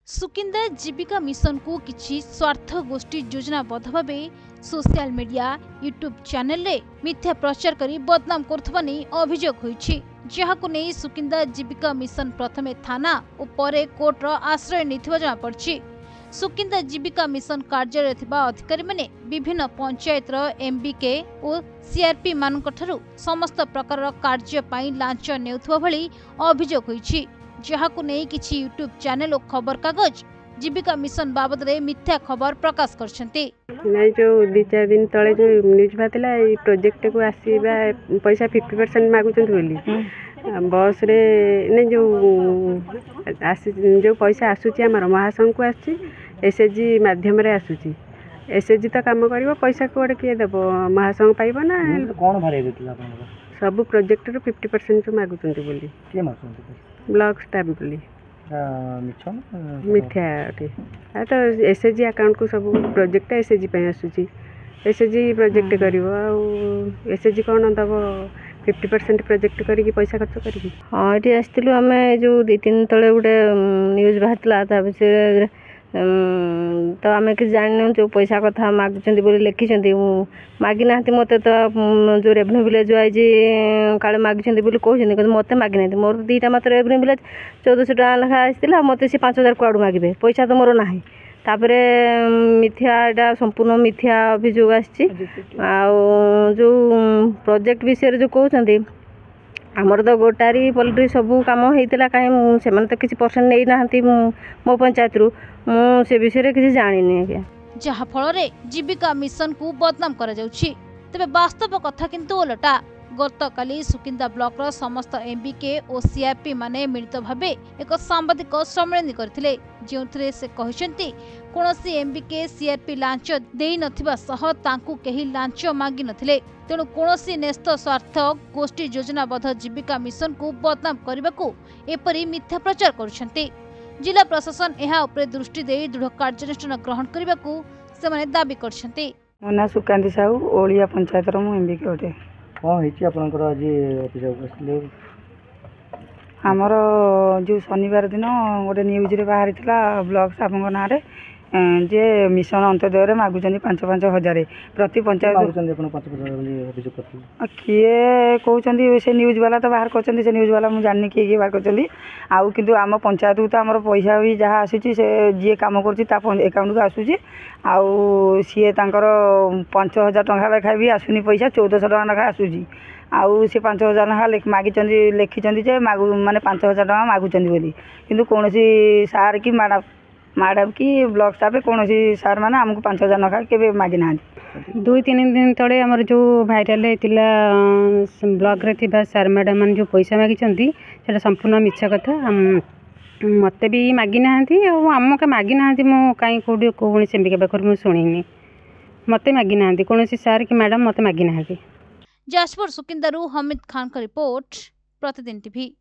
सुकिंदा जीविका mission को किछि स्वार्थ गोष्ठी योजनाबद्ध भाव सोशल मीडिया यूट्यूब चैनल रे मिथ्या प्रचार करी बदनाम करथबा नै अभियोग होईछि। जहाको नै सुकिंदा जीविका मिशन प्रथमे थाना और परे कोर्ट रो आश्रय निथिबा जमा पड़छि। सुकिंदा जीविका मिशन कार्यालय थिबा अधिकारी माने विभिन्न पंचायत रो एमबीके और सीआरपी मानक ठरू समस्त प्रकार कार्य पई लांच नेउथबा भली अभियोग होईछि। जहाको नै किछि यूट्यूब चैनल और खबर कागज जीविका मिशन बाबद रे मिथ्या खबर प्रकाश करछन्ते। नै जो 2-4 दिन तले जो न्यूज बातिला ए प्रोजेक्ट को आसीबा पैसा 50% मागुचंत बोली बस रे नै जो पैसा आसुची हमर महासंघ को आसी एसएचजी माध्यम रे आसुची। एसएचजी तो काम करिवो पैसा कोड के देबो महासंघ पाइबो ना कोन भरे देतिला आपन सब प्रोजेक्ट रो 50% मागुचंत बोली के मागुचंत ब्लॉक स्टाफ बोली मिथ्या अटे तो एसएचजी अकाउंट को सब प्रोजेक्ट एसएचजी पे आसुची। एसएचजी प्रोजेक्ट करिवो आ एसएचजी कोन दबो 50% प्रोजेक्ट करी पैसा खर्च करी। हाँ ये आसलु आम जो 2-3 तले गोटे न्यूज बाहरला विषय तो आम कि जान जो पैसा कथा मागुंट बोली लिखिं मागी ना मत तो जो रेवेन्यू विलेज वाइज काले मागिंट बोली कहते मत मागी ना मोर 2टा मात्र रेवेन्यू विलेज 1400 टका लेखा आसाला मत सी 5000 कुआड़ मागे पैसा तो मोर ना तापरे मिथ्या एटा संपूर्ण मिथ्या अभियोग आसी जो प्रोजेक्ट विषय जो कहते आमर तो गोटारी पल्ट्री सबू कम होता कहीं से तो किसी परसेंट नहीं ना मो पंचायत रु से विषय किसी जानी आज्ञा जहा फल जीविका मिशन को बदनाम करा जाउछि। तबे वास्तव कथा किंतु ओलटा गतकाली सुकिंदा ब्लॉक रो समस्त एमबीके और सीआरपी माने मिलित भाबे एक सांबादिक सम्मेलन करथिले जेउथरे से कहिसंती कोनोसी एमबीके सीआरपी लांच देई नथिबा सह तांकु केही लांच मागी नथिले तेणु कोनोसी नेस्त स्वार्थ गोष्ठी योजनाबद्ध जीविका मिशन को बदनाम करबाकू एपरि मिथ्या प्रचार करुछंती। जिला प्रशासन एहा उपरे दृष्टि देई दृढ़ कार्यानुष्ठान ग्रहण करबाकू से माने दाबी करछंती। मोना सुकांती साहू ओलिया पंचायत रो एमबीके ओटे कौन होइछि आपनकर आज अभियोग आसले हमर जो शनिवार दिन गोटे न्यूज रे बाहर थिला ब्लॉक स्टाफ ना रे जे मिशन अंत्योदय मागुचंदी 5-5 हजार प्रति पंचायत मागुचंदी अपन 5-5 बोली अभियोग करथि किए कहउचंदी से न्यूज वाला तो बाहर करचंदी से न्यूज वाला मु जाननी किए बाहर करचंदी आउ किंतु आम पंचायत को तो हमर पैसा भी जहाँ आसुची से जे काम करची ता अकाउंट को आसुची आउ सीए तांकर 5000 टका लेखा भी आसुनी पैसा 1400 टका लेखा आसुची आउ से 5000 लेखा मागिचंदी लिखिचंदी जे मागु माने 5000 टका मागुचंदी बोली किंतु कोनोसी सार की मैडम की ब्लॉक स्टाफ कौन सार मैंने आमको 5000 नखा के मागी ना 2-3 दिन तले आमर जो भाइराल होता ब्लॉक रे थिबा सार मैडम मान जो पैसा मागिचंती सेटा संपूर्ण मिछा कथा मत भी मागी ना आम का मागी ना मु कहीं कौटी कौन सेम्बिका पाखर मुझे शुणी मत मागी ना कौन सार कि मैडम मत मागी ना। जाजपुर सुकिंदारू हमीद खान का रिपोर्ट प्रतिदिन टीवी।